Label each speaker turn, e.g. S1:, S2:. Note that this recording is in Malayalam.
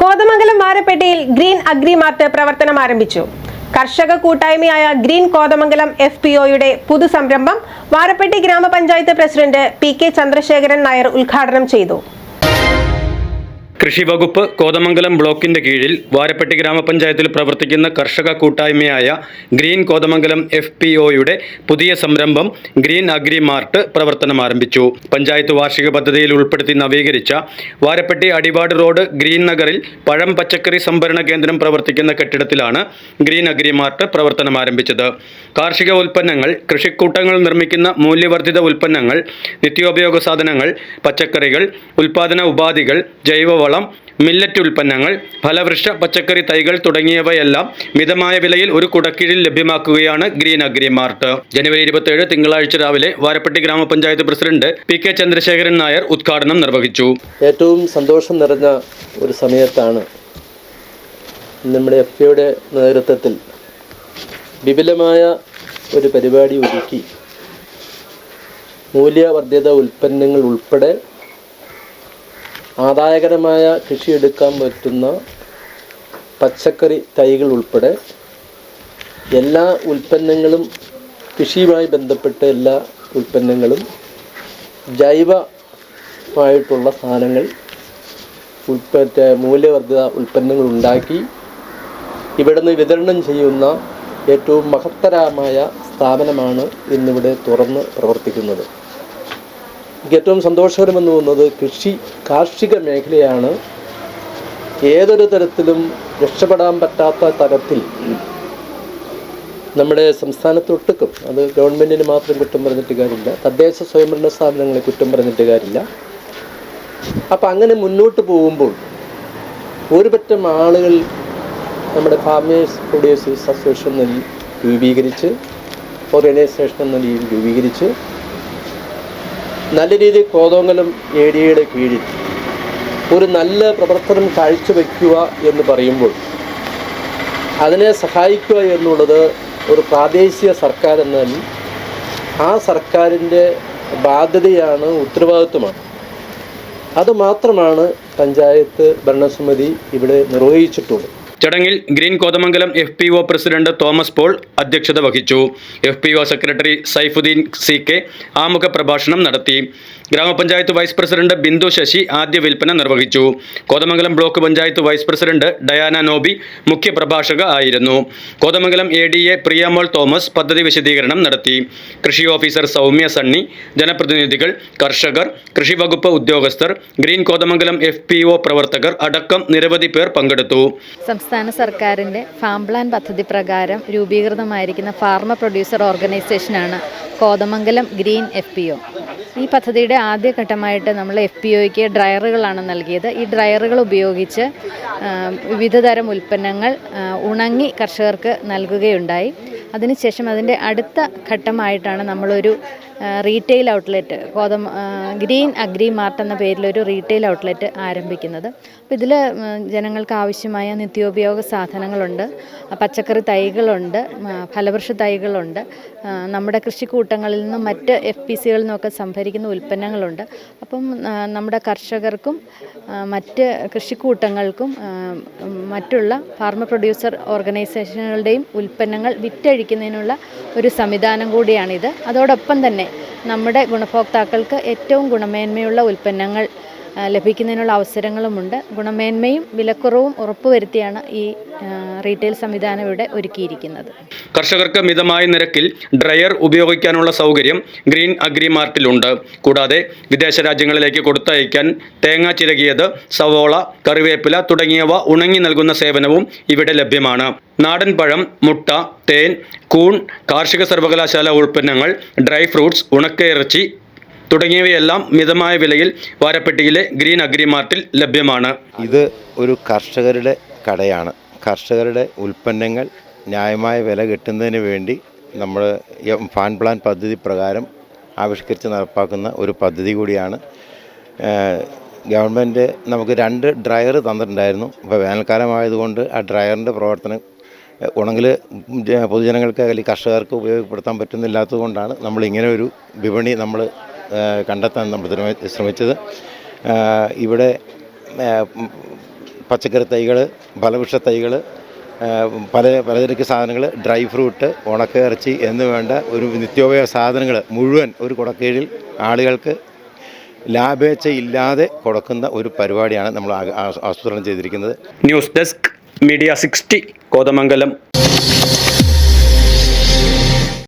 S1: കോതമംഗലം വാരപ്പെട്ടിയിൽ ഗ്രീൻ അഗ്രി മാർട്ട് പ്രവർത്തനം ആരംഭിച്ചു. കർഷക കൂട്ടായ്മയായ ഗ്രീൻ കോതമംഗലം FPOയുടെ പുതുസംരംഭം വാരപ്പെട്ടി ഗ്രാമപഞ്ചായത്ത് പ്രസിഡന്റ് PK ചന്ദ്രശേഖരൻ നായർ ഉദ്ഘാടനം ചെയ്തു.
S2: കൃഷി വകുപ്പ് കോതമംഗലം ബ്ലോക്കിന്റെ കീഴിൽ വാരപ്പെട്ടി ഗ്രാമപഞ്ചായത്തിൽ പ്രവർത്തിക്കുന്ന കർഷക കൂട്ടായ്മയായ ഗ്രീൻ കോതമംഗലം FPOയുടെ പുതിയ സംരംഭം ഗ്രീൻ അഗ്രി മാർട്ട് പ്രവർത്തനം ആരംഭിച്ചു. പഞ്ചായത്ത് വാർഷിക പദ്ധതിയിൽ ഉൾപ്പെടുത്തി നവീകരിച്ച വാരപ്പെട്ടി അടിവാട് റോഡ് ഗ്രീൻ നഗറിൽ പഴം പച്ചക്കറി സംഭരണ കേന്ദ്രം പ്രവർത്തിക്കുന്ന കെട്ടിടത്തിലാണ് ഗ്രീൻ അഗ്രി മാർട്ട് പ്രവർത്തനം ആരംഭിച്ചത്. കാർഷിക ഉൽപ്പന്നങ്ങൾ, കൃഷിക്കൂട്ടങ്ങൾ നിർമ്മിക്കുന്ന മൂല്യവർദ്ധിത ഉൽപ്പന്നങ്ങൾ, നിത്യോപയോഗ സാധനങ്ങൾ, പച്ചക്കറികൾ, ഉൽപാദന ഉപാധികൾ, ജൈവവളം, മില്ലറ്റ് ഉൽപ്പന്നങ്ങൾ, ഫലവൃക്ഷ പച്ചക്കറി തൈകൾ തുടങ്ങിയവയെല്ലാം മിതമായ വിലയിൽ ഒരു കുടക്കീഴിൽ ലഭ്യമാക്കുകയാണ് ഗ്രീൻ അഗ്രി മാർട്ട്. ജനുവരി 27 തിങ്കളാഴ്ച രാവിലെ വാരപ്പെട്ടി ഗ്രാമപഞ്ചായത്ത് പ്രസിഡന്റ് PK ചന്ദ്രശേഖരൻ നായർ ഉദ്ഘാടനം നിർവഹിച്ചു.
S3: ഏറ്റവും സന്തോഷം നിറഞ്ഞ ഒരു സമയത്താണ് നമ്മുടെ FPOയുടെ നേതൃത്വത്തിൽ വിപുലമായ ഒരു പരിപാടി ഒരുക്കി മൂല്യവർദ്ധിത ഉൽപ്പന്നങ്ങൾ ഉൾപ്പെടെ ആദായകരമായ കൃഷിയെടുക്കാൻ പറ്റുന്ന പച്ചക്കറി തൈകൾ ഉൾപ്പെടെ എല്ലാ ഉൽപ്പന്നങ്ങളും, കൃഷിയുമായി ബന്ധപ്പെട്ട എല്ലാ ഉൽപ്പന്നങ്ങളും, ജൈവമായിട്ടുള്ള സാധനങ്ങൾ, മൂല്യവർദ്ധിത ഉൽപ്പന്നങ്ങൾ ഉണ്ടാക്കി ഇവിടുന്ന് വിതരണം ചെയ്യുന്ന ഏറ്റവും മഹത്തരമായ സ്ഥാപനമാണ് ഇന്നിവിടെ തുറന്ന് പ്രവർത്തിക്കുന്നത്. ഏറ്റവും സന്തോഷകരമെന്ന് തോന്നുന്നത് കാർഷിക മേഖലയാണ് ഏതൊരു തരത്തിലും രക്ഷപ്പെടാൻ പറ്റാത്ത തരത്തിൽ നമ്മുടെ സംസ്ഥാനത്തൊട്ടുക്കും, അത് ഗവൺമെൻറ്റിന് മാത്രം കുറ്റം പറഞ്ഞിട്ട് കാര്യമില്ല, തദ്ദേശ സ്വയംഭരണ സ്ഥാപനങ്ങളെ കുറ്റം പറഞ്ഞിട്ട് കാര്യമില്ല. അപ്പം അങ്ങനെ മുന്നോട്ട് പോകുമ്പോൾ ഒരുപറ്റം ആളുകൾ നമ്മുടെ ഫാമേഴ്സ് പ്രൊഡ്യൂസേഴ്സ് അസോസിയേഷൻ എന്ന രൂപീകരിച്ച്, ഓർഗനൈസേഷൻ എന്ന രീതിയിൽ രൂപീകരിച്ച് നല്ല രീതിയിൽ കോതമംഗലം ഏരിയയുടെ കീഴിൽ ഒരു നല്ല പ്രവർത്തനം കാഴ്ചവെക്കുക എന്ന് പറയുമ്പോൾ അതിനെ സഹായിക്കുക എന്നുള്ളത് ഒരു പ്രാദേശിക സർക്കാർ എന്നാൽ ആ സർക്കാരിൻ്റെ ബാധ്യതയാണ്, ഉത്തരവാദിത്വമാണ്. അതുമാത്രമാണ് പഞ്ചായത്ത് ഭരണസമിതി ഇവിടെ നിർവഹിച്ചിട്ടുള്ളത്.
S2: ചടങ്ങിൽ green Kothamangalam FPO president Thomas Paul അധ്യക്ഷത വഹിച്ചു. FPO സെക്രട്ടറി സൈഫുദ്ദീൻ CK ആമുഖ പ്രഭാഷണം നടത്തി. ഗ്രാമപഞ്ചായത്ത് വൈസ് പ്രസിഡന്റ് ബിന്ദു ശശി ആദ്യ വിൽപ്പന നിർവഹിച്ചു. Kothamangalam block panchayat vice president Diana Noby മുഖ്യപ്രഭാഷക ആയിരുന്നു. കോതമംഗലം ADA പ്രിയമോൾ തോമസ് പദ്ധതി വിശദീകരണം നടത്തി. കൃഷി ഓഫീസർ സൗമ്യ സണ്ണി, ജനപ്രതിനിധികൾ, കർഷകർ, കൃഷി വകുപ്പ് ഉദ്യോഗസ്ഥർ, ഗ്രീൻ കോതമംഗലം FPO പ്രവർത്തകർ അടക്കം നിരവധി പേർ പങ്കെടുത്തു.
S4: സംസ്ഥാന സർക്കാരിൻ്റെ ഫാം പ്ലാൻ പദ്ധതി പ്രകാരം രൂപീകൃതമായിരിക്കുന്ന ഫാർമർ പ്രൊഡ്യൂസർ ഓർഗനൈസേഷനാണ് കോതമംഗലം ഗ്രീൻ FPO. ഈ പദ്ധതിയുടെ ആദ്യഘട്ടമായിട്ട് നമ്മൾ FPOയ്ക്ക് ഡ്രയറുകളാണ് നൽകിയത്. ഈ ഡ്രയറുകൾ ഉപയോഗിച്ച് വിവിധതരം ഉൽപ്പന്നങ്ങൾ ഉണങ്ങി കർഷകർക്ക് നൽകുകയുണ്ടായി. അതിനുശേഷം അതിൻ്റെ അടുത്ത ഘട്ടമായിട്ടാണ് നമ്മളൊരു retail outlet, green agri mart എന്ന പേരിലൊരു റീറ്റെയിൽ ഔട്ട്ലെറ്റ് ആരംഭിക്കുന്നത്. അപ്പോൾ ഇതിൽ ജനങ്ങൾക്ക് ആവശ്യമായ നിത്യോപയോഗ സാധനങ്ങളുണ്ട്, പച്ചക്കറി തൈകളുണ്ട്, ഫലവൃക്ഷ തൈകളുണ്ട്, നമ്മുടെ കൃഷിക്കൂട്ടങ്ങളിൽ നിന്നും മറ്റ് FPCകളിൽ നിന്നൊക്കെ സംഭരിക്കുന്ന ഉൽപ്പന്നങ്ങളുണ്ട്. അപ്പം നമ്മുടെ കർഷകർക്കും മറ്റ് കൃഷിക്കൂട്ടങ്ങൾക്കും മറ്റുള്ള ഫാർമർ പ്രൊഡ്യൂസർ ഓർഗനൈസേഷനുകളുടെയും ഉൽപ്പന്നങ്ങൾ വിറ്റഴിക്കുന്നതിനുള്ള ഒരു സംവിധാനം കൂടിയാണിത്. അതോടൊപ്പം തന്നെ നമ്മുടെ ഗുണഭോക്താക്കൾക്ക് ഏറ്റവും ഗുണമേന്മയുള്ള ഉൽപ്പന്നങ്ങൾ ലഭിക്കുന്നതിനുള്ള അവസരങ്ങളുമുണ്ട്. ഗുണമേന്മയും വിലക്കുറവും ഉറപ്പുവരുത്തിയാണ് ഈ റീറ്റെയിൽ സംവിധാനം ഇവിടെ ഒരുക്കിയിരിക്കുന്നത്.
S2: കർഷകർക്ക് മിതമായ നിരക്കിൽ ഡ്രയർ ഉപയോഗിക്കാനുള്ള സൗകര്യം ഗ്രീൻ അഗ്രി മാർട്ടിലുണ്ട്. കൂടാതെ വിദേശ രാജ്യങ്ങളിലേക്ക് കൊടുത്തയക്കാൻ തേങ്ങ ചിരകിയത്, സവോള, കറിവേപ്പില തുടങ്ങിയവ ഉണങ്ങി നൽകുന്ന സേവനവും ഇവിടെ ലഭ്യമാണ്. നാടൻ പഴം, മുട്ട, തേൻ, കൂൺ, കാർഷിക സർവകലാശാല ഉൽപ്പന്നങ്ങൾ, ഡ്രൈ ഫ്രൂട്ട്സ്, ഉണക്കയിറച്ചി തുടങ്ങിയവയെല്ലാം മിതമായ വിലയിൽ വാരപ്പെട്ടിയിലെ ഗ്രീൻ അഗ്രി മാർട്ടിൽ ലഭ്യമാണ്.
S5: ഇത് ഒരു കർഷകരുടെ കടയാണ്. കർഷകരുടെ ഉൽപ്പന്നങ്ങൾ ന്യായമായ വില കിട്ടുന്നതിന് വേണ്ടി നമ്മൾ ഫാം പ്ലാൻ പദ്ധതി പ്രകാരം ആവിഷ്കരിച്ച് നടപ്പാക്കുന്ന ഒരു പദ്ധതി കൂടിയാണ്. ഗവൺമെൻറ് നമുക്ക് 2 ഡ്രയർ തന്നിട്ടുണ്ടായിരുന്നു. ഇപ്പോൾ വേനൽക്കാലമായതുകൊണ്ട് ആ ഡ്രയറിൻ്റെ പ്രവർത്തനം ഉണങ്ങിൽ പൊതുജനങ്ങൾക്ക് അല്ലെങ്കിൽ കർഷകർക്ക് ഉപയോഗപ്പെടുത്താൻ പറ്റുന്നില്ലാത്തത് കൊണ്ടാണ് നമ്മളിങ്ങനെ ഒരു വിപണി കണ്ടെത്താൻ നമ്മൾ ശ്രമിച്ചത്. ഇവിടെ പച്ചക്കറി തൈകൾ, ഫലവൃക്ഷ തൈകൾ, പലചരക്ക് സാധനങ്ങൾ, ഡ്രൈ ഫ്രൂട്ട്, ഉണക്കയിറച്ചി എന്ന് വേണ്ട ഒരു നിത്യോപയോഗ സാധനങ്ങൾ മുഴുവൻ ഒരു കുടക്കീഴിൽ ആളുകൾക്ക് ലാഭേച്ഛയില്ലാതെ കൊടുക്കുന്ന ഒരു പരിപാടിയാണ് നമ്മൾ ആസൂത്രണം ചെയ്തിരിക്കുന്നത്.
S2: News desk media 60 Kothamangalam.